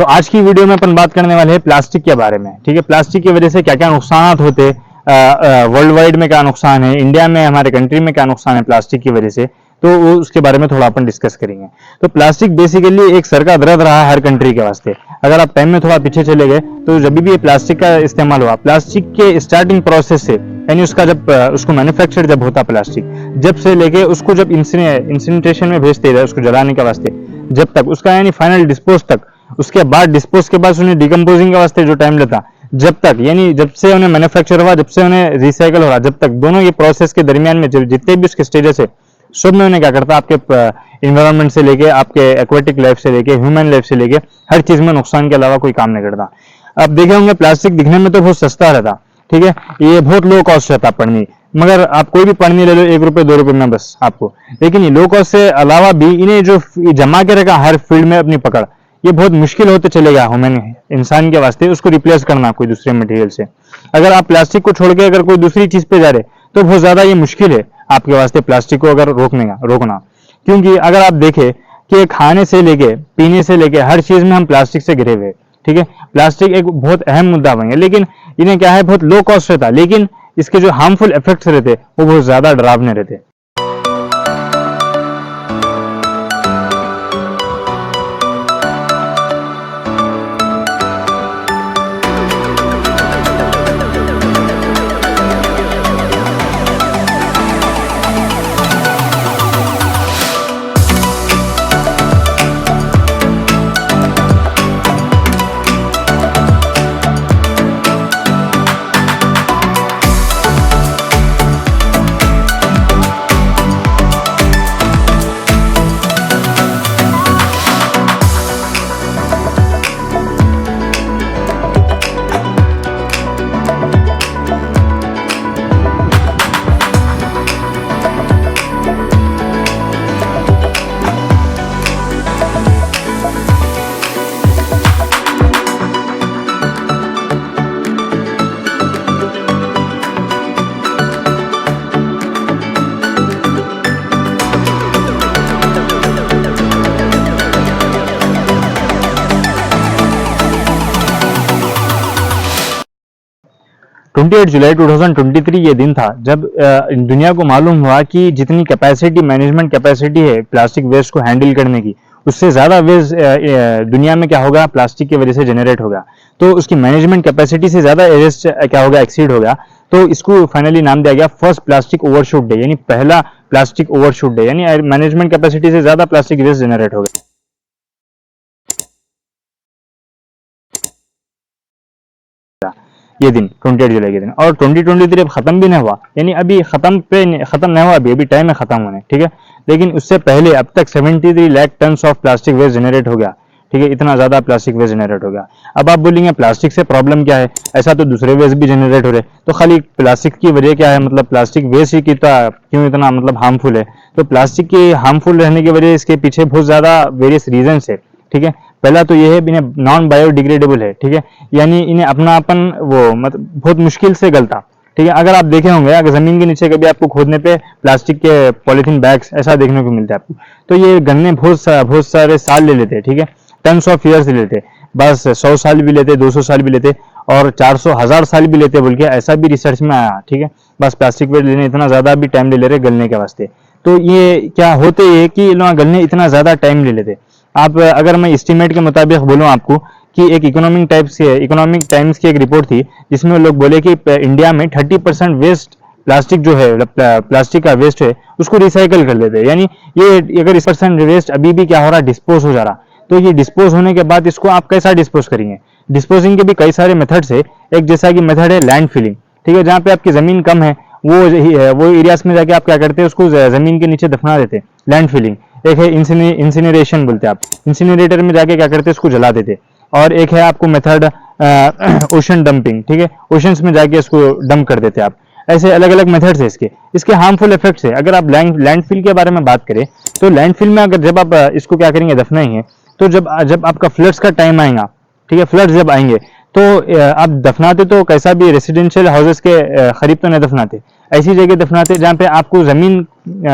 तो आज की वीडियो में अपन बात करने वाले हैं प्लास्टिक के बारे में। ठीक है, प्लास्टिक की वजह से क्या क्या नुकसान होते, वर्ल्ड वाइड में क्या नुकसान है, इंडिया में हमारे कंट्री में क्या नुकसान है प्लास्टिक की वजह से, तो वो उसके बारे में थोड़ा अपन डिस्कस करेंगे। तो प्लास्टिक बेसिकली एक सर का दर्द रहा है हर कंट्री के वास्ते। अगर आप टाइम में थोड़ा पीछे चले गए तो जब भी ये प्लास्टिक का इस्तेमाल हुआ, प्लास्टिक के स्टार्टिंग प्रोसेस से, यानी उसका जब उसको मैन्युफैक्चर जब होता प्लास्टिक, जब से लेके उसको जब इंसिनरेशन में भेजते हैं उसको जलाने के वास्ते, जब तक उसका यानी फाइनल डिस्पोज तक, उसके बाद डिस्पोज के बाद उन्हें डिकम्पोजिंग के वास्ते जो टाइम लेता, जब तक यानी जब से उन्हें मैन्युफैक्चर हुआ, जब से उन्हें रिसाइकल हो रहा, जब तक दोनों ये प्रोसेस के दरमियान में जितने भी उसके स्टेजेस है, सब में उन्हें क्या करता, आपके इन्वायरमेंट से लेके, आपके एक्वेटिक लाइफ से लेके, ह्यूमन लाइफ से लेके, हर चीज में नुकसान के अलावा कोई काम नहीं करता। अब देखे होंगे प्लास्टिक दिखने में तो बहुत सस्ता रहता, ठीक है, ये बहुत लो कॉस्ट रहता पढ़नी, मगर आप कोई भी पढ़नी ले लो 1 रुपए 2 रुपए में बस आपको। लेकिन ये लो कॉस्ट से अलावा भी इन्हें जो जमा के रखा हर फील्ड में अपनी पकड़, ये बहुत मुश्किल होते चलेगा ह्यूमन इंसान के वास्ते उसको रिप्लेस करना कोई दूसरे मटेरियल से। अगर आप प्लास्टिक को छोड़ के अगर कोई दूसरी चीज पे जा रहे तो बहुत ज्यादा ये मुश्किल है आपके वास्ते प्लास्टिक को अगर रोकना। क्योंकि अगर आप देखें कि खाने से लेके पीने से लेके हर चीज में हम प्लास्टिक से घिरे हुए, ठीक है, प्लास्टिक एक बहुत अहम मुद्दा बन गया। लेकिन इन्हें क्या है, बहुत लो कॉस्ट रहता, लेकिन इसके जो हार्मफुल इफेक्ट्स रहते वो बहुत ज्यादा डरावने रहते। जुलाई 28 2023 ये दिन था जब दुनिया को मालूम हुआ कि जितनी कैपेसिटी, मैनेजमेंट कैपेसिटी है प्लास्टिक वेस्ट को हैंडल करने की, उससे ज्यादा वेस्ट दुनिया में क्या होगा, प्लास्टिक की वजह से जनरेट होगा। तो उसकी मैनेजमेंट कैपेसिटी से ज्यादा वेस्ट क्या होगा, एक्सीड होगा। तो इसको फाइनली नाम दिया गया फर्स्ट प्लास्टिक ओवरशूट डे, यानी पहला प्लास्टिक ओवरशूट डे, यानी मैनेजमेंट कैपेसिटी से ज्यादा प्लास्टिक वेस्ट जनरेट होगा ये दिन, 28 जुलाई के दिन। और 2023 अब खत्म भी नहीं हुआ, यानी अभी खत्म नहीं हुआ, अभी टाइम है खत्म होने, ठीक है। लेकिन उससे पहले अब तक 73 lakh ton of plastic waste generate हो गया, ठीक है, इतना ज्यादा प्लास्टिक वेस्ट जनरेट हो गया। अब आप बोलेंगे प्लास्टिक से प्रॉब्लम क्या है, ऐसा तो दूसरे वेस्ट भी जनरेट हो रहे, तो खाली प्लास्टिक की वजह क्या है, मतलब प्लास्टिक वेस्ट ही क्यों इतना मतलब हार्मफुल है। तो प्लास्टिक के हार्मफुल रहने की वजह इसके पीछे बहुत ज्यादा वेरियस रीजन है, ठीक है। पहला तो ये है, इन्हें नॉन बायोडिग्रेडेबल है, ठीक है, यानी इन्हें अपनापन वो मतलब बहुत मुश्किल से गलता, ठीक है। अगर आप देखे होंगे, अगर जमीन के नीचे कभी आपको खोदने पे प्लास्टिक के पॉलिथीन बैग्स ऐसा देखने को मिलता है आपको, तो ये गलने बहुत सारे साल ले लेते हैं, ठीक है, टन्स ऑफ ईयर्स ले लेते, बस 100 साल भी लेते, 200 साल भी लेते, और 400 1000 साल भी लेते बोल के ऐसा भी रिसर्च में आया, ठीक है। बस प्लास्टिक वेस्ट लेने इतना ज्यादा भी टाइम ले रहे गलने के वास्ते। तो ये क्या होते है कि लोग गलने इतना ज्यादा टाइम ले लेते। आप अगर मैं एस्टिमेट के मुताबिक बोलूं आपको कि एक इकोनॉमिक टाइम्स की एक रिपोर्ट थी जिसमें लोग बोले कि इंडिया में 30% वेस्ट प्लास्टिक जो है, प्लास्टिक का वेस्ट है, उसको रिसाइकल कर लेते हैं। यानी ये अगर इस परसेंट वेस्ट अभी भी क्या हो रहा, डिस्पोज हो जा रहा, तो ये डिस्पोज होने के बाद इसको आप कैसा डिस्पोज करेंगे। डिस्पोजिंग के भी कई सारे मेथड्स है। एक जैसा कि मेथड है लैंड फिलिंग, ठीक है, जहाँ पे आपकी जमीन कम है वो एरियाज में जाके आप क्या करते हैं, उसको जमीन के नीचे दफना देते हैं, लैंड फिलिंग। एक है इंसिनरेशन बोलते हैं, आप इंसिनरेटर में जाके क्या करते हैं, उसको जला देते। और एक है आपको मेथड ओशन डंपिंग, ठीक है, ओशंस में जाके उसको डंप कर देते आप। ऐसे अलग अलग मेथड्स है इसके हार्मफुल इफेक्ट्स है। अगर आप लैंडफिल के बारे में बात करें तो लैंडफिल में अगर जब आप इसको क्या करेंगे, दफनाएंगे, तो जब आपका फ्लड्स का टाइम आएगा, ठीक है, फ्लड्स जब आएंगे तो आप दफनाते तो कैसा भी रेसिडेंशियल हाउसेस के करीब तो नहीं दफनाते, ऐसी जगह दफनाते जहाँ पे आपको जमीन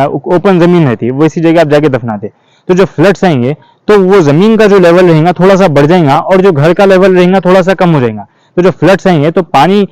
ओपन जमीन रहती है, वैसी जगह आप जाके दफनाते। तो जब फ्लड्स आएंगे तो वो जमीन का जो लेवल रहेगा थोड़ा सा बढ़ जाएगा और जो घर का लेवल रहेगा थोड़ा सा कम हो जाएगा। तो जो फ्लड्स आएंगे तो पानी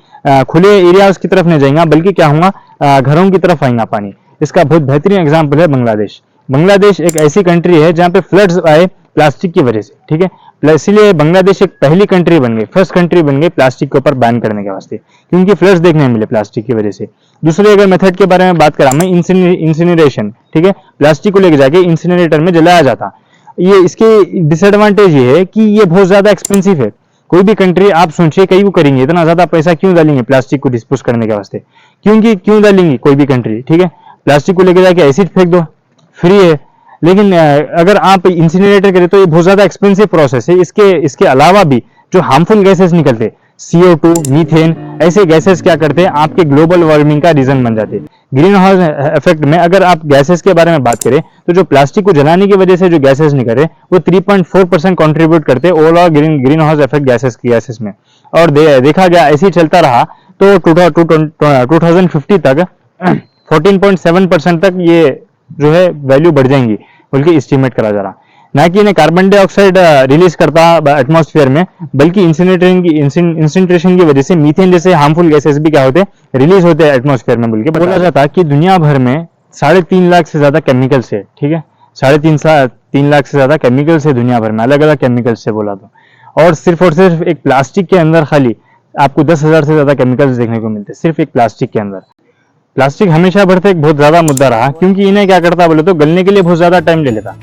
खुले एरियाज की तरफ नहीं जाएगा, बल्कि क्या होगा, घरों की तरफ आएगा पानी। इसका बहुत बेहतरीन एग्जाम्पल है बांग्लादेश। बांग्लादेश एक ऐसी कंट्री है जहाँ पे फ्लड्स आए प्लास्टिक की वजह से, ठीक है। इसीलिए बांग्लादेश एक पहली कंट्री बन गई, फर्स्ट कंट्री बन गई प्लास्टिक के ऊपर बैन करने के वास्ते, क्योंकि फ्लड्स देखने मिले प्लास्टिक की वजह से। दूसरे अगर मेथड के बारे में बात करा मैं, इंसिनरेशन, ठीक है, प्लास्टिक को लेके जाके इंसिनरेटर में जलाया जाता। ये इसके डिसएडवांटेज ये है कि ये बहुत ज्यादा एक्सपेंसिव है। कोई भी कंट्री आप सोचिए कहीं वो करेंगे, इतना ज्यादा पैसा क्यों डालेंगे प्लास्टिक को डिस्पोज करने के वास्ते, क्योंकि क्यों डालेंगे कोई भी कंट्री, ठीक है। प्लास्टिक को लेके जाके एसिड फेंक दो, फ्री है। लेकिन अगर आप इंसिनरेटर करें तो ये बहुत ज्यादा एक्सपेंसिव प्रोसेस है। इसके अलावा भी जो हार्मफुल गैसेस निकलते, CO2, मीथेन, ऐसे गैसेस क्या करते हैं, आपके ग्लोबल वार्मिंग का रीजन बन जाते हैं। ग्रीन हाउस इफेक्ट में अगर आप गैसेस के बारे में बात करें तो जो प्लास्टिक को जलाने की वजह से जो गैसेस निकल रहे वो 3.4% कंट्रीब्यूट करते हैं overall green house effect gases में। और देखा गया ऐसे ही चलता रहा तो 2050 तक 14.7% तक ये जो है वैल्यू बढ़ जाएंगी बल्कि एस्टिमेट करा जा रहा। ना कि इन्हें कार्बन डाइऑक्साइड रिलीज करता एटमॉस्फेयर में, बल्कि इंसिनरेशन की वजह से मीथेन जैसे हार्मफुल गैसेस भी क्या होते रिलीज होते हैं एटमॉस्फेयर में। बल्कि बोला जाता है कि दुनिया भर में 3.5 लाख से ज्यादा केमिकल्स है, ठीक है, 3.5 लाख से ज्यादा केमिकल्स है दुनिया भर में, अलग अलग केमिकल्स से बोला तो। और सिर्फ एक प्लास्टिक के अंदर खाली आपको 10,000 से ज्यादा केमिकल्स देखने को मिलते हैं सिर्फ एक प्लास्टिक के अंदर। प्लास्टिक हमेशा बढ़ते एक बहुत ज्यादा मुद्दा रहा, क्योंकि इन्हें क्या करता बोले तो गलने के लिए बहुत ज्यादा टाइम ले लेता,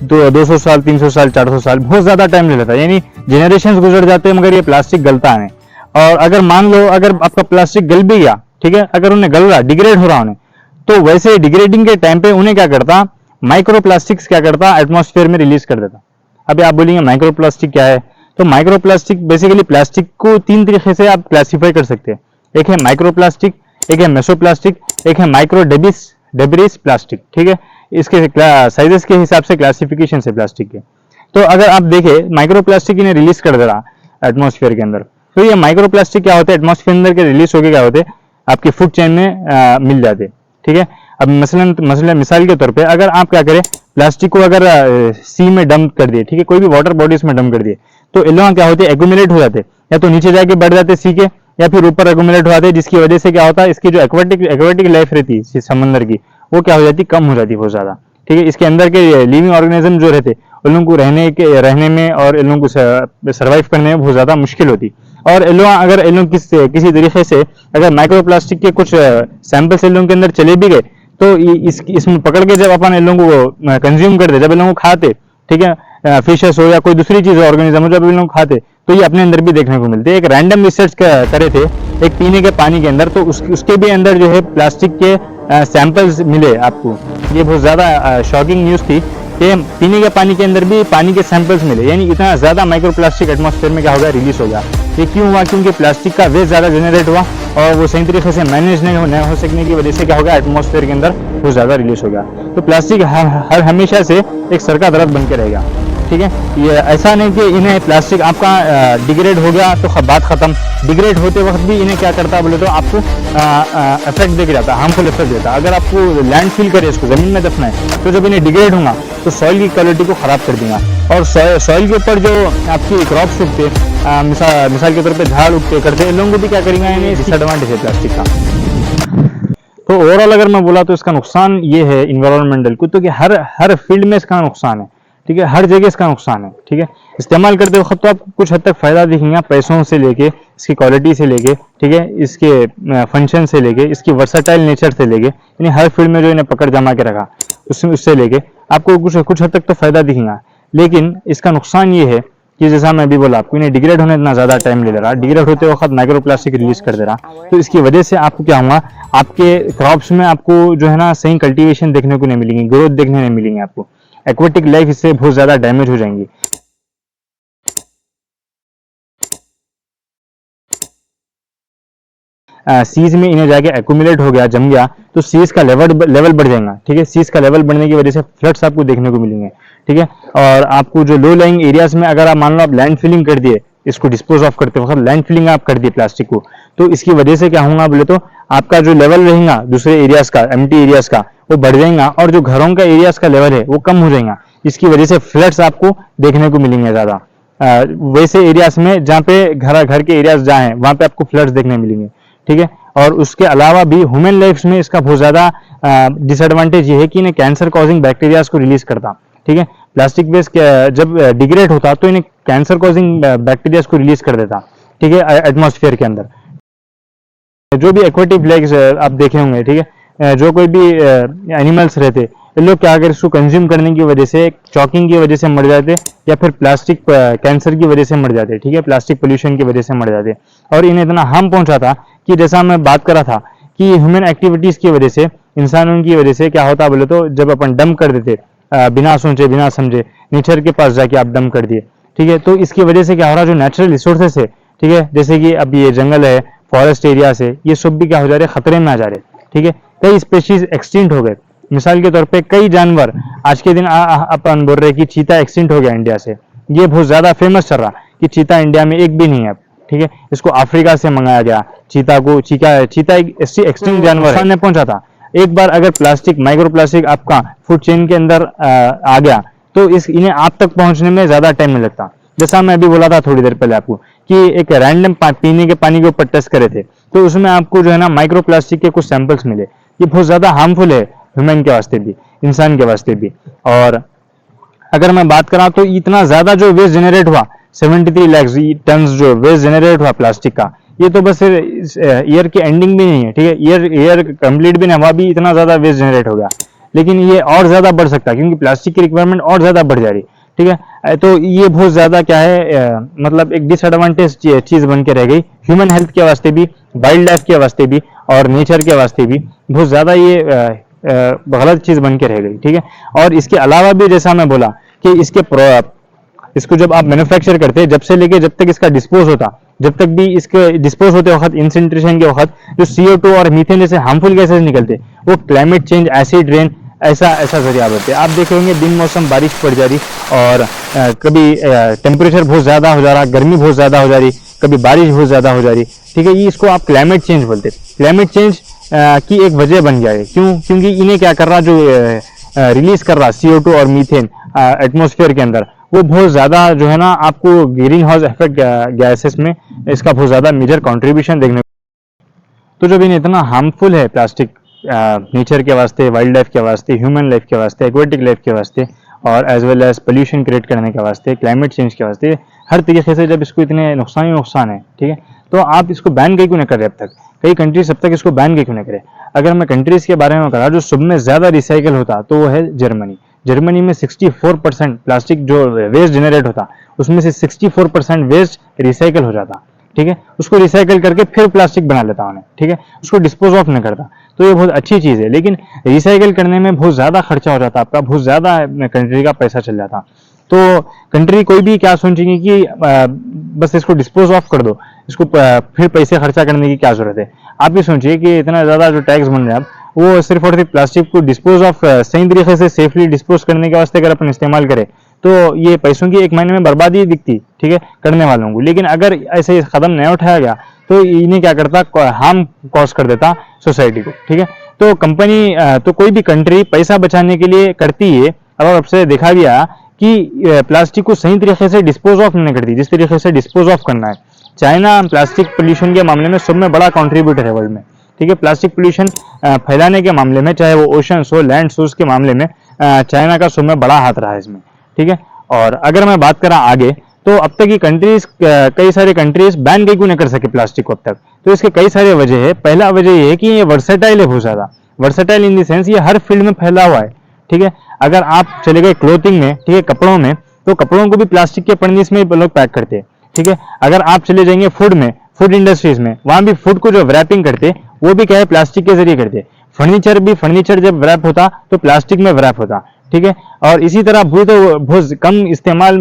200 साल, 300 साल, 400 साल, बहुत ज्यादा टाइम ले लेता, यानी जनरेशन गुजर जाते हैं मगर ये प्लास्टिक गलता नहीं। और अगर मान लो अगर आपका प्लास्टिक गल भी गया, ठीक है, अगर उन्हें गल रहा, डिग्रेड हो रहा उन्हें, तो वैसे डिग्रेडिंग के टाइम पे उन्हें क्या करता, माइक्रो प्लास्टिक्स क्या करता, एटमॉस्फेयर में रिलीज कर देता। अभी आप बोलेंगे माइक्रो प्लास्टिक क्या है, तो माइक्रो प्लास्टिक बेसिकली प्लास्टिक को 3 तरीके से आप क्लासीफाई कर सकते हैं। एक है माइक्रो प्लास्टिक, एक है मेसोप्लास्टिक, एक है माइक्रो डेब्रिस प्लास्टिक, ठीक है। इसके साइजेस के हिसाब से क्लासिफिकेशन है प्लास्टिक के। तो अगर आप देखें माइक्रो प्लास्टिक इन्हें रिलीज कर दे रहा एटमॉस्फेयर के अंदर, तो ये माइक्रो प्लास्टिक क्या होते हैं, एटमॉस्फेयर अंदर के रिलीज होकर क्या होते आपके फूड चेन में मिल जाते, ठीक है। अब मिसाल के तौर पे अगर आप क्या करें, प्लास्टिक को अगर सी में डंप कर दिए, ठीक है, कोई भी वाटर बॉडीज में डंप कर दिए, तो एलोहा क्या होते हैं, एक्यूमुलेट हो जाते, या तो नीचे जाके बढ़ जाते सी के, या फिर ऊपर एक्यूमुलेट हो जाते, जिसकी वजह से क्या होता है, इसकी जो एक्वाटिक लाइफ रहती है समंदर की, वो क्या हो जाती, कम हो जाती बहुत ज्यादा, ठीक है। इसके अंदर के लिविंग ऑर्गेनिज्म जो रहते उन लोगों को रहने में और इन लोगों को सर्वाइव करने में बहुत ज्यादा मुश्किल होती। और अगर इन लोग किसी तरीके से अगर माइक्रोप्लास्टिक के कुछ सैंपल्स इन लोगों के अंदर चले भी गए, तो इसमें पकड़ के जब अपन इन लोगों को कंज्यूम करते, जब इन लोगों को खाते, ठीक है, फिशेस हो या कोई दूसरी चीज ऑर्गेनिज्म हो, जब इन लोग खाते तो ये अपने अंदर भी देखने को मिलते। एक रैंडम रिसर्च करे थे एक पीने के पानी के अंदर, तो उसके भी अंदर जो है प्लास्टिक के सैंपल्स मिले आपको। ये बहुत ज्यादा शॉकिंग न्यूज थी कि पीने के पानी के अंदर भी पानी के सैंपल्स मिले, यानी इतना ज्यादा माइक्रोप्लास्टिक एटमॉस्फेयर में क्या हो गया, रिलीज हो गया। ये क्यों हुआ, क्योंकि प्लास्टिक का वेस्ट ज्यादा जनरेट हुआ और वो सही तरीके से मैनेज नहीं हो सकने की वजह से क्या हो गया, एटमॉस्फेयर के अंदर बहुत ज्यादा रिलीज हो गया। तो प्लास्टिक हर हमेशा से एक सर का दर्द बन के रहेगा, ठीक है। ये ऐसा नहीं कि इन्हें प्लास्टिक आपका डिग्रेड हो गया तो बात खत्म। डिग्रेड होते वक्त भी इन्हें क्या करता बोले तो आपको इफेक्ट देके जाता, हार्मफुल इफेक्ट देता। अगर आपको लैंड फिल करे, इसको जमीन में दफना है, तो जब इन्हें डिग्रेड होगा तो सॉइल की क्वालिटी को खराब कर देगा। और सॉइल के ऊपर जो आपकी क्रॉप्स उगते, मिसाल के तौर पर झाड़ उगते करते, इन लोगों को भी क्या करेंगे, इन्हें डिसएडवांटेज है प्लास्टिक का। तो ओवरऑल अगर मैं बोला तो इसका नुकसान ये है इन्वायरमेंटल को, तो कि हर फील्ड में इसका नुकसान है, ठीक है, हर जगह इसका नुकसान है, ठीक है। इस्तेमाल करते वक्त तो आपको कुछ हद तक फायदा दिखेगा, पैसों से लेके, इसकी क्वालिटी से लेके, ठीक है, इसके फंक्शन से लेके, इसकी वर्सटाइल नेचर से लेके, यानी हर फील्ड में जो इन्हें पकड़ जमा के रखा उससे लेके आपको कुछ हद तक तो फायदा दिखेगा। लेकिन इसका नुकसान ये है कि जैसा मैं अभी बोला आपको, इन्हें डिग्रेड होने इतना ज्यादा टाइम ले रहा, डिग्रेड होते वक्त माइक्रोप्लास्टिक रिलीज कर दे रहा, तो इसकी वजह से आपको क्या होगा, आपके क्रॉप्स में आपको जो है ना सही कल्टीवेशन देखने को नहीं मिलेंगी, ग्रोथ देखने नहीं मिलेंगी आपको, एक्वाटिक लाइफ इससे बहुत ज्यादा डैमेज हो जाएंगी। सीज में इन्हें जाके एक्यूमुलेट हो गया, जम गया, तो सीज का लेवल बढ़ जाएगा, ठीक है। सीज का लेवल बढ़ने की वजह से फ्लड्स आपको देखने को मिलेंगे, ठीक है। और आपको जो लो लाइंग एरियाज में अगर आप मान लो आप लैंड फिलिंग कर दिए, इसको डिस्पोज ऑफ करते वक्त लैंड फिलिंग आप कर दिए प्लास्टिक को, तो इसकी वजह से क्या होगा बोले तो आपका जो लेवल रहेगा दूसरे एरियाज का, एम्प्टी एरियाज का, वो बढ़ जाएगा और जो घरों का एरियाज का लेवल है वो कम हो जाएगा। इसकी वजह से फ्लड्स आपको देखने को मिलेंगे ज़्यादा। वैसे एरियाज में जहाँ पे घर के एरियाज जहाँ हैं वहाँ पे आपको फ्लड्स देखने मिलेंगे, ठीक है। और उसके अलावा भी ह्यूमन लाइफ्स में इसका बहुत ज़्यादा डिसएडवांटेज ये है कि इन्हें कैंसर कॉजिंग बैक्टीरियाज को रिलीज करता, ठीक है। प्लास्टिक वेस्ट जब डिग्रेड होता तो इन्हें कैंसर कॉजिंग बैक्टीरियाज को रिलीज कर देता, ठीक है, एटमॉस्फेयर के अंदर। जो भी एक्वेटिक लेग्स आप देखे होंगे, ठीक है, जो कोई भी एनिमल्स रहते, ये लोग क्या अगर इसको कंज्यूम करने की वजह से, चॉकिंग की वजह से मर जाते, या फिर प्लास्टिक कैंसर की वजह से मर जाते, ठीक है, प्लास्टिक पोल्यूशन की वजह से मर जाते। और इन्हें इतना हार्म पहुंचा था कि जैसा मैं बात कर रहा था कि ह्यूमन एक्टिविटीज की वजह से, इंसानों की वजह से क्या होता बोले तो, जब अपन डंप कर देते बिना सोचे बिना समझे नेचर के पास जाके आप डंप कर दिए, ठीक है, तो इसकी वजह से क्या हो रहा, जो नेचुरल रिसोर्सेस है, ठीक है, जैसे कि अब ये जंगल है, फॉरेस्ट एरिया से, ये सब भी क्या हो जा रहे, खतरे में आ जा रहे, ठीक है। कई स्पेशीज एक्सटिंक्ट हो गए। मिसाल के तौर पे कई जानवर आज के दिन अपन बोल रहे कि चीता एक्सटिंक्ट हो गया इंडिया से। ये बहुत ज्यादा फेमस चल रहा कि चीता इंडिया में एक भी नहीं है, ठीक है। इसको अफ्रीका से मंगाया गया चीता को। चीता एक एक्सटिंक्ट जानवर है, पहुंचा था। एक बार अगर प्लास्टिक, माइक्रो प्लास्टिक आपका फूड चेन के अंदर आ गया तो इन्हें आप तक पहुंचने में ज्यादा टाइम नहीं लगता। जैसा मैं अभी बोला था थोड़ी देर पहले आपको कि एक रैंडम पीने के पानी के ऊपर टेस्ट करे थे, तो उसमें आपको जो है ना माइक्रो प्लास्टिक के कुछ सैंपल्स मिले। ये बहुत ज्यादा हार्मफुल है ह्यूमन के वास्ते भी, इंसान के वास्ते भी। और अगर मैं बात करा तो इतना ज्यादा जो वेस्ट जनरेट हुआ, 73 लाख टन जो वेस्ट जनरेट हुआ प्लास्टिक का, ये तो बस ईयर की एंडिंग भी नहीं है, ठीक है, ईयर कंप्लीट भी नहीं हुआ, भी इतना ज्यादा वेस्ट जनरेट हो गया। लेकिन ये और ज्यादा बढ़ सकता है क्योंकि प्लास्टिक की रिक्वायरमेंट और ज्यादा बढ़ जा रही, ठीक है। तो ये बहुत ज्यादा क्या है, मतलब एक डिसएडवांटेज चीज बन के रह गई ह्यूमन हेल्थ के वास्ते भी, वाइल्ड लाइफ के वास्ते भी, और नेचर के वास्ते भी बहुत ज्यादा ये गलत चीज बन के रह गई, ठीक है। और इसके अलावा भी जैसा मैं बोला कि इसको जब आप मैन्युफैक्चर करते, जब से लेके जब तक इसका डिस्पोज होता, जब तक भी इसके डिस्पोज होते वक्त, इंसिनरेशन के वक्त जो CO2 और मीथेन जैसे हार्मफुल गैसेज निकलते, वो क्लाइमेट चेंज, एसिड रेन, ऐसा जरिया बनते। आप देखे होंगे बिन मौसम बारिश पड़ जा रही, और कभी टेम्परेचर बहुत ज्यादा हो जा रहा, गर्मी बहुत ज्यादा हो जा रही, कभी बारिश बहुत ज्यादा हो जा रही, ठीक है। ये इसको आप क्लाइमेट चेंज बोलते। क्लाइमेट चेंज की एक वजह बन गया है, क्योंकि इन्हें क्या कर रहा, जो रिलीज कर रहा CO2 और मीथेन एटमॉस्फेयर के अंदर, वो बहुत ज्यादा जो है ना आपको ग्रीन हाउस इफेक्ट गैसेस में इसका बहुत ज्यादा मेजर कंट्रीब्यूशन देखने को। तो जब इन्हें इतना हार्मफुल है प्लास्टिक नेचर के वास्ते, वाइल्ड लाइफ के वास्ते, ह्यूमन लाइफ के वास्ते, एक्वेटिक लाइफ के वास्ते, और as well as pollution create करने के वास्ते, क्लाइमेट चेंज के वास्ते, हर तरीके से जब इसको इतने नुकसान ही नुकसान है, ठीक है, तो आप इसको बैन क्यों नहीं कर रहे अब तक? कई कंट्रीज अब तक इसको बैन क्यों नहीं करे? अगर मैं कंट्रीज के बारे में करा जो सब में ज्यादा रिसाइकल होता तो वो है जर्मनी। जर्मनी में 64% प्लास्टिक जो वेस्ट जनरेट होता, उसमें से 64% वेस्ट रिसाइकल हो जाता, ठीक है। उसको रिसाइकल करके फिर प्लास्टिक बना लेता उन्हें, ठीक है, उसको डिस्पोज ऑफ नहीं करता। तो ये बहुत अच्छी चीज है, लेकिन रिसाइकल करने में बहुत ज्यादा खर्चा हो जाता आपका, बहुत ज्यादा कंट्री का पैसा चल जाता। तो कंट्री कोई भी क्या सोचेंगे कि बस इसको डिस्पोज ऑफ कर दो, इसको फिर पैसे खर्चा करने की क्या जरूरत है? आप भी सोचिए कि इतना ज्यादा जो टैक्स बन रहा है, वो सिर्फ और सिर्फ प्लास्टिक को डिस्पोज ऑफ सही तरीके से सेफली डिस्पोज करने के वास्ते अगर अपन इस्तेमाल करें तो ये पैसों की एक महीने में बर्बादी दिखती, ठीक है, करने वालों को। लेकिन अगर ऐसे कदम नहीं उठाया गया तो इन्हें क्या करता, हार्म कॉज कर देता सोसाइटी को, ठीक है। तो कंपनी तो कोई भी कंट्री पैसा बचाने के लिए करती है। अब आपसे देखा गया कि प्लास्टिक को सही तरीके से डिस्पोज ऑफ नहीं करती जिस तरीके से डिस्पोज ऑफ करना है। चाइना प्लास्टिक पोल्यूशन के मामले में सब में बड़ा कॉन्ट्रीब्यूटर है वर्ल्ड में, ठीक है। प्लास्टिक पोल्यूशन फैलाने के मामले में, चाहे वो ओशन हो, लैंड हो, के मामले में चाइना का सब में बड़ा हाथ रहा है इसमें, ठीक है। और अगर मैं बात करा आगे, तो अब तक की कंट्रीज, कई सारे कंट्रीज बैन क्यों नहीं कर सके प्लास्टिक को अब तक? तो इसके कई सारे वजह है। पहला वजह ये है कि ये वर्सेटाइल है, बहुत ज्यादा वर्सेटाइल इन द सेंस ये हर फील्ड में फैला हुआ है, ठीक है। अगर आप चले गए क्लोथिंग में, ठीक है, कपड़ों में, तो कपड़ों को भी प्लास्टिक के पन्नीस में लोग पैक करते हैं, ठीक है। अगर आप चले जाएंगे फूड में, फूड इंडस्ट्रीज में, वहां भी फूड को जो रैपिंग करते वो भी क्या है, प्लास्टिक के जरिए करते। फर्नीचर जब रैप होता तो प्लास्टिक में रैप होता, ठीक है। और इसी तरह बहुत कम इस्तेमाल,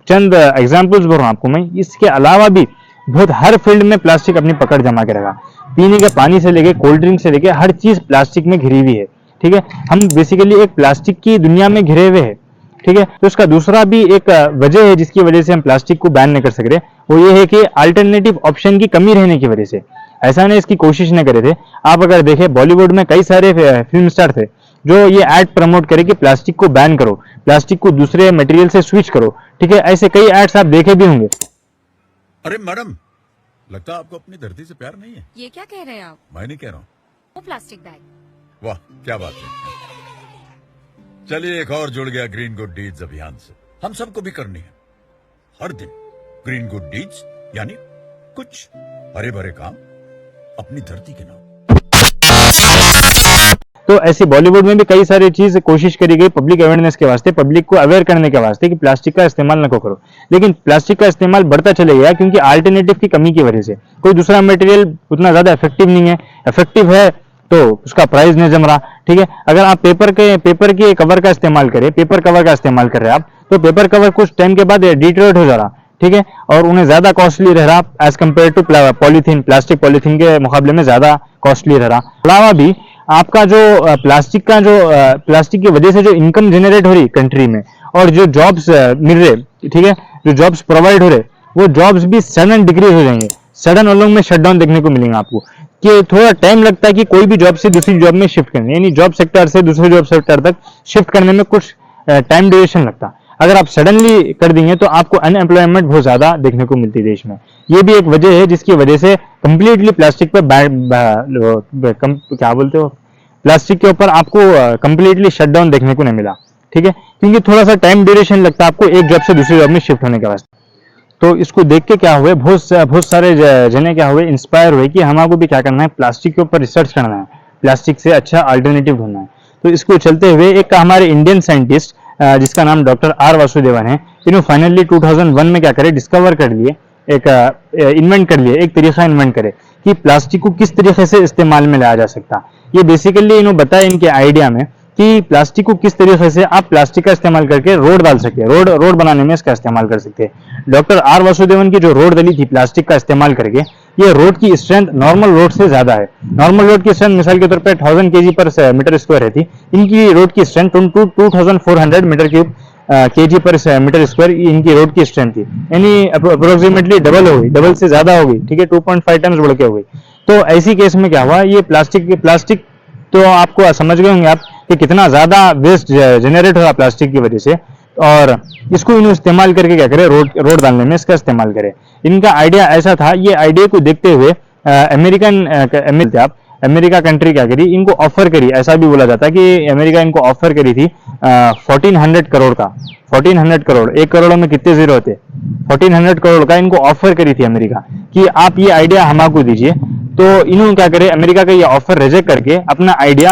चंद एग्जांपल्स बोल रहा हूं आपको मैं, इसके अलावा भी बहुत हर फील्ड में प्लास्टिक अपनी पकड़ जमा के रखा। पीने के पानी से लेके कोल्ड ड्रिंक से लेके हर चीज प्लास्टिक में घिरी हुई है, ठीक है। हम बेसिकली एक प्लास्टिक की दुनिया में घिरे हुए हैं, ठीक है। तो उसका दूसरा भी एक वजह है जिसकी वजह से हम प्लास्टिक को बैन नहीं कर सक रहे, वो ये है कि अल्टरनेटिव ऑप्शन की कमी रहने की वजह से। ऐसा नहीं इसकी कोशिश नहीं करे थे। आप अगर देखें बॉलीवुड में कई सारे फिल्म स्टार थे जो ये एड प्रमोट करे कि प्लास्टिक को बैन करो, प्लास्टिक को दूसरे मटेरियल से स्विच करो, ठीक है। ऐसे कई एड्स आप देखे भी होंगे। अरे मैडम, लगता है आपको अपनी धरती से प्यार नहीं है। ये क्या कह रहे हैं आप? मैं नहीं कह रहा हूँ। वो प्लास्टिक बैग। वाह क्या बात है। चलिए एक और जुड़ गया ग्रीन गुड डीड्स अभियान से। हम सबको भी करनी है हर दिन ग्रीन गुड डीड्स, यानी कुछ हरे भरे काम अपनी धरती के नाम। तो ऐसे बॉलीवुड में भी कई सारी चीज कोशिश करी गई पब्लिक अवेयरनेस के वास्ते, पब्लिक को अवेयर करने के वास्ते कि प्लास्टिक का इस्तेमाल न करो। लेकिन प्लास्टिक का इस्तेमाल बढ़ता चले गया क्योंकि अल्टरनेटिव की कमी की वजह से। कोई दूसरा मटेरियल उतना ज्यादा इफेक्टिव नहीं है, इफेक्टिव है तो उसका प्राइस नहीं जम रहा, ठीक है। अगर आप पेपर के कवर का इस्तेमाल करें, पेपर कवर का इस्तेमाल कर रहे हैं आप, तो पेपर कवर कुछ टाइम के बाद डिटेरियोरेट हो जा रहा, ठीक है, और उन्हें ज्यादा कॉस्टली रह रहा as compare to polythene, plastic polythene के मुकाबले में ज्यादा कॉस्टली रह रहा। अलावा भी आपका जो प्लास्टिक की वजह से जो इनकम जनरेट हो रही कंट्री में और जो जॉब्स मिल रहे, ठीक है, जो जॉब्स प्रोवाइड हो रहे, वो जॉब्स भी सडन डिक्रीज हो जाएंगे, सडन उन लोगों में शटडाउन देखने को मिलेंगे आपको। कि थोड़ा टाइम लगता है कि कोई भी जॉब से दूसरी जॉब में शिफ्ट करने, यानी जॉब सेक्टर से दूसरे जॉब सेक्टर तक शिफ्ट करने में कुछ टाइम ड्यूरेशन लगता। अगर आप सडनली कर देंगे तो आपको अनएम्प्लॉयमेंट बहुत ज्यादा देखने को मिलती है देश में। ये भी एक वजह है जिसकी वजह से कंप्लीटली प्लास्टिक पे क्या बोलते हो, प्लास्टिक के ऊपर आपको कंप्लीटली शटडाउन देखने को नहीं मिला, ठीक है, क्योंकि थोड़ा सा टाइम ड्यूरेशन लगता है आपको एक जॉब से दूसरी जॉब में शिफ्ट होने के वास्ते। तो इसको देख के क्या हुए, बहुत सारे जने क्या हुए, इंस्पायर हुए कि हमारे भी क्या करना है, प्लास्टिक के ऊपर रिसर्च करना है, प्लास्टिक से अच्छा अल्टरनेटिव ढूंढना है। तो इसको चलते हुए एक हमारे इंडियन साइंटिस्ट जिसका नाम डॉक्टर आर वासुदेवन है, इन्होंने फाइनली 2001 में क्या करे, डिस्कवर कर लिए, एक इन्वेंट कर लिए, एक तरीका इन्वेंट करे कि प्लास्टिक को किस तरीके से इस्तेमाल में लाया जा सकता। ये बेसिकली इन्होंने बताया इनके आइडिया में कि प्लास्टिक को किस तरीके से आप प्लास्टिक का इस्तेमाल करके रोड डाल सकते हैं, रोड बनाने में इसका इस्तेमाल कर सकते हैं। डॉक्टर आर वासुदेवन की जो रोड डली थी प्लास्टिक का इस्तेमाल करके, ये रोड की स्ट्रेंथ नॉर्मल रोड से ज्यादा है। नॉर्मल रोड की स्ट्रेंथ मिसाल के तौर पर 1000 kg पर मीटर स्क्वायर रहती, इनकी रोड की स्ट्रेंथ 2400 मीटर क्यूब kg पर मीटर स्क्वायर इनकी रोड की स्ट्रेंथ थी, यानी अप्रोक्सीमेटली डबल हो गई, डबल से ज्यादा हो गई, ठीक है, 2.5 टाइम्स बढ़ के हो गई। तो ऐसी केस में क्या हुआ, ये प्लास्टिक तो आपको समझ गए होंगे आप कि कितना ज्यादा वेस्ट जनरेट हो रहा प्लास्टिक की वजह से, और इसको इन्होंने इस्तेमाल करके क्या करे, रोड डालने में इसका इस्तेमाल करे। इनका आइडिया ऐसा था, ये आइडिया को देखते हुए अमेरिका कंट्री क्या करी, इनको ऑफर करी, ऐसा भी बोला जाता है कि अमेरिका इनको ऑफर करी थी 1400 करोड़ का, 1400 करोड़, 1 करोड़ में कितने जीरो होते, 1400 करोड़ का इनको ऑफर करी थी अमेरिका कि आप ये आइडिया हमको दीजिए। तो इन्होंने क्या करे, अमेरिका का ये ऑफर रिजेक्ट करके अपना आइडिया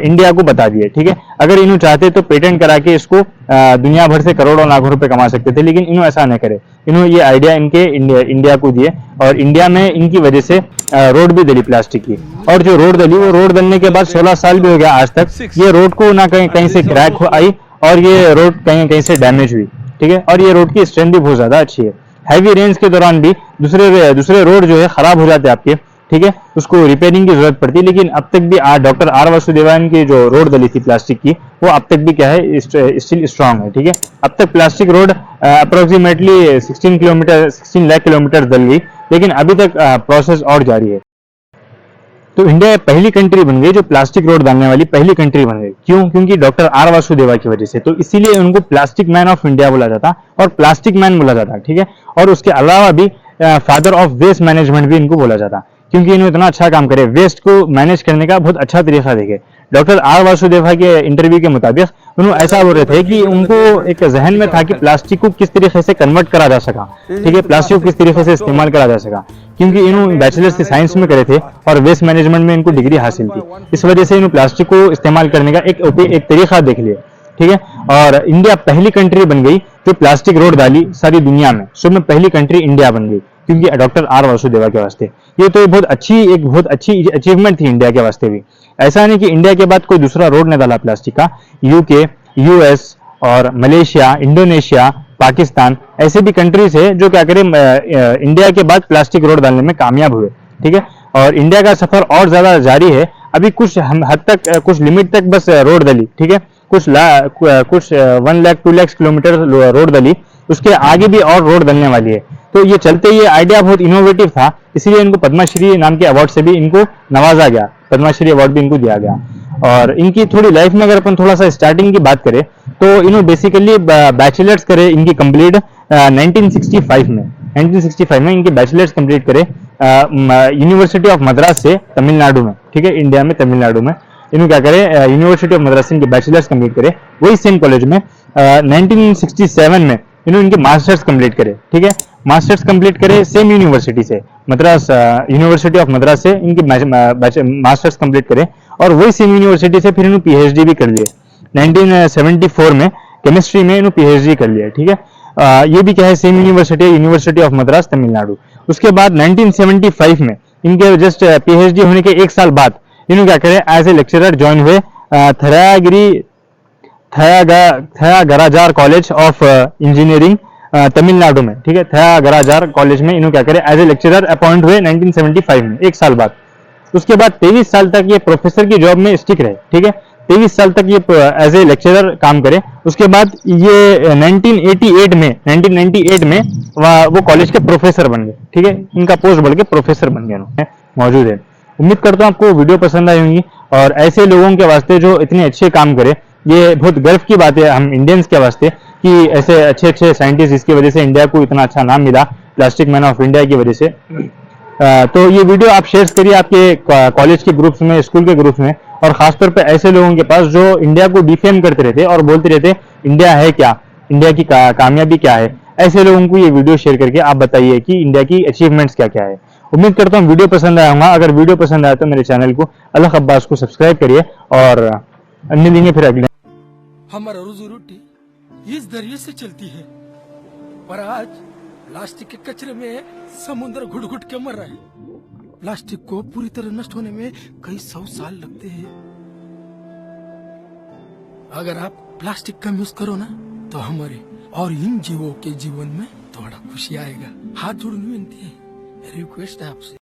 इंडिया को बता दिए, ठीक है। अगर इन्होंने चाहते तो पेटेंट करा के इसको दुनिया भर से करोड़ों लाखों रुपए कमा सकते थे, लेकिन इन्होंने ऐसा नहीं करे। इन्होंने ये आइडिया इनके इंडिया को दिए और इंडिया में इनकी वजह से रोड भी दली प्लास्टिक की, और जो रोड दली वो रोड दलने के बाद 16 साल भी हो गया आज तक, ये रोड को ना कहीं से क्रैक आई और ये रोड कहीं से डैमेज हुई, ठीक है, और ये रोड की स्ट्रेंथ भी बहुत ज्यादा अच्छी है। हैवी रेंज के दौरान भी दूसरे रोड जो है खराब हो जाते हैं आपके, ठीक है, उसको रिपेयरिंग की जरूरत पड़ती है, लेकिन अब तक भी डॉक्टर आर वासुदेवन की जो रोड दली थी प्लास्टिक की, वो अब तक भी क्या है, स्टिल स्ट्रांग है, ठीक है। अब तक plastic road approximately 16 lakh kilometre दल गई, लेकिन अभी तक प्रोसेस और जारी है। तो इंडिया पहली कंट्री बन गई जो प्लास्टिक रोड डालने वाली पहली कंट्री बन गई। क्यों? क्योंकि डॉक्टर आर वासुदेवा की वजह से। तो इसीलिए उनको प्लास्टिक मैन ऑफ इंडिया बोला जाता और प्लास्टिक मैन बोला जाता, ठीक है। और उसके अलावा भी फादर ऑफ वेस्ट मैनेजमेंट भी इनको बोला जाता, क्योंकि इन्होंने इतना अच्छा काम करे, वेस्ट को मैनेज करने का बहुत अच्छा तरीका देखे। डॉक्टर आर वासुदेवा के इंटरव्यू के मुताबिक उन्होंने ऐसा बोल रहे थे कि उनको एक जहन में था कि प्लास्टिक को किस तरीके से कन्वर्ट करा जा सका, ठीक है, प्लास्टिक को किस तरीके से इस्तेमाल करा जा सका, क्योंकि इन्होंने बैचलर्स साइंस में करे थे और वेस्ट मैनेजमेंट में इनको डिग्री हासिल थी। इस वजह से इन्होंने प्लास्टिक को इस्तेमाल करने का एक तरीका देख लिया, ठीक है। और इंडिया पहली कंट्री बन गई जो प्लास्टिक रोड डाली सारी दुनिया में, सब में पहली कंट्री इंडिया बन गई क्योंकि डॉक्टर आर वासुदेवा के वास्ते। ये तो बहुत अच्छी अचीवमेंट थी इंडिया के वास्ते भी। ऐसा नहीं कि इंडिया के बाद कोई दूसरा रोड नहीं डाला प्लास्टिक का, यूके, यूएस और मलेशिया, इंडोनेशिया, पाकिस्तान ऐसे भी कंट्रीज है जो क्या करें इंडिया के बाद प्लास्टिक रोड डालने में कामयाब हुए, ठीक है। और इंडिया का सफर और ज्यादा जारी है, अभी कुछ हद तक कुछ लिमिट तक बस रोड डली, ठीक है, कुछ 1 लाख 2 लाख किलोमीटर रोड डली, उसके आगे भी और रोड डलने वाली है। तो ये चलते ये आइडिया बहुत इनोवेटिव था, इसीलिए इनको पद्मश्री नाम के अवार्ड से भी इनको नवाजा गया, पद्मश्री अवार्ड भी इनको दिया गया। और इनकी थोड़ी लाइफ में अगर अपन थोड़ा सा स्टार्टिंग की बात करें तो इन्होंने बेसिकली बैचलर्स करे इनकी कंप्लीट 1965 में 1965 में इनके बैचलर्स कंप्लीट करे यूनिवर्सिटी ऑफ मद्रास से तमिलनाडु में, ठीक है, इंडिया में तमिलनाडु में। इन्होंने क्या करे यूनिवर्सिटी ऑफ मद्रास से इनके बैचलर्स कंप्लीट करे, वही सेम कॉलेज में 1967 में इन्होंने इनके मास्टर्स कंप्लीट करे, ठीक है, मास्टर्स कंप्लीट करे सेम यूनिवर्सिटी से, मद्रास यूनिवर्सिटी ऑफ मद्रास से इनके मास्टर्स कंप्लीट करे और वही सेम यूनिवर्सिटी से फिर इन्होंने पीएचडी भी कर लिए 1974 में केमिस्ट्री में इन्होंने पीएचडी कर लिया, ठीक है। ये भी क्या है सेम यूनिवर्सिटी है, यूनिवर्सिटी ऑफ मद्रास तमिलनाडु। उसके बाद 1975 में इनके जस्ट पीएचडी होने के एक साल बाद इन्होंने क्या करे एज ए लेक्चरर ज्वाइन हुए थयागराजार कॉलेज ऑफ इंजीनियरिंग तमिलनाडु में, ठीक है, थयागराजार कॉलेज में इन्होंने क्या करे एज ए लेक्चरर अपॉइंट हुए 1975 में, एक साल बाद। उसके बाद 23 साल तक ये प्रोफेसर की जॉब में स्टिक रहे, ठीक है, 23 साल तक ये एज ए लेक्चरर काम करे। उसके बाद ये 1998 में वो कॉलेज के प्रोफेसर बन गए, ठीक है, इनका पोस्ट बढ़ के प्रोफेसर बन गए उन्होंने मौजूद है। उम्मीद करता हूँ आपको वीडियो पसंद आई होंगी और ऐसे लोगों के वास्ते जो इतने अच्छे काम करे, ये बहुत गर्व की बात है हम इंडियंस के वास्ते कि ऐसे अच्छे अच्छे साइंटिस्ट जिसकी वजह से इंडिया को इतना अच्छा नाम मिला प्लास्टिक मैन ऑफ इंडिया की वजह से। तो ये वीडियो आप शेयर करिए आपके कॉलेज के ग्रुप्स में, स्कूल के ग्रुप्स में, और खासतौर पे ऐसे लोगों के पास जो इंडिया को डिफेम करते रहते और बोलते रहते इंडिया है क्या, इंडिया की कामयाबी क्या है। ऐसे लोगों को ये वीडियो शेयर करके आप बताइए कि इंडिया की अचीवमेंट्स क्या क्या है। उम्मीद करता हूँ वीडियो पसंद आया होगा। अगर वीडियो पसंद आया तो मेरे चैनल को अलग अब्बास को सब्सक्राइब करिए और अन्य देंगे फिर अगले। हमारा रोजी रोटी इस दरिया से चलती है, पर आज प्लास्टिक के कचरे में समुद्र घुट घुट के मर रहा है। प्लास्टिक को पूरी तरह नष्ट होने में कई 100 साल लगते हैं। अगर आप प्लास्टिक कम यूज करो ना तो हमारे और इन जीवों के जीवन में थोड़ा खुशी आएगा। हाथ जोड़ने विनती है, रिक्वेस्ट है आपसे।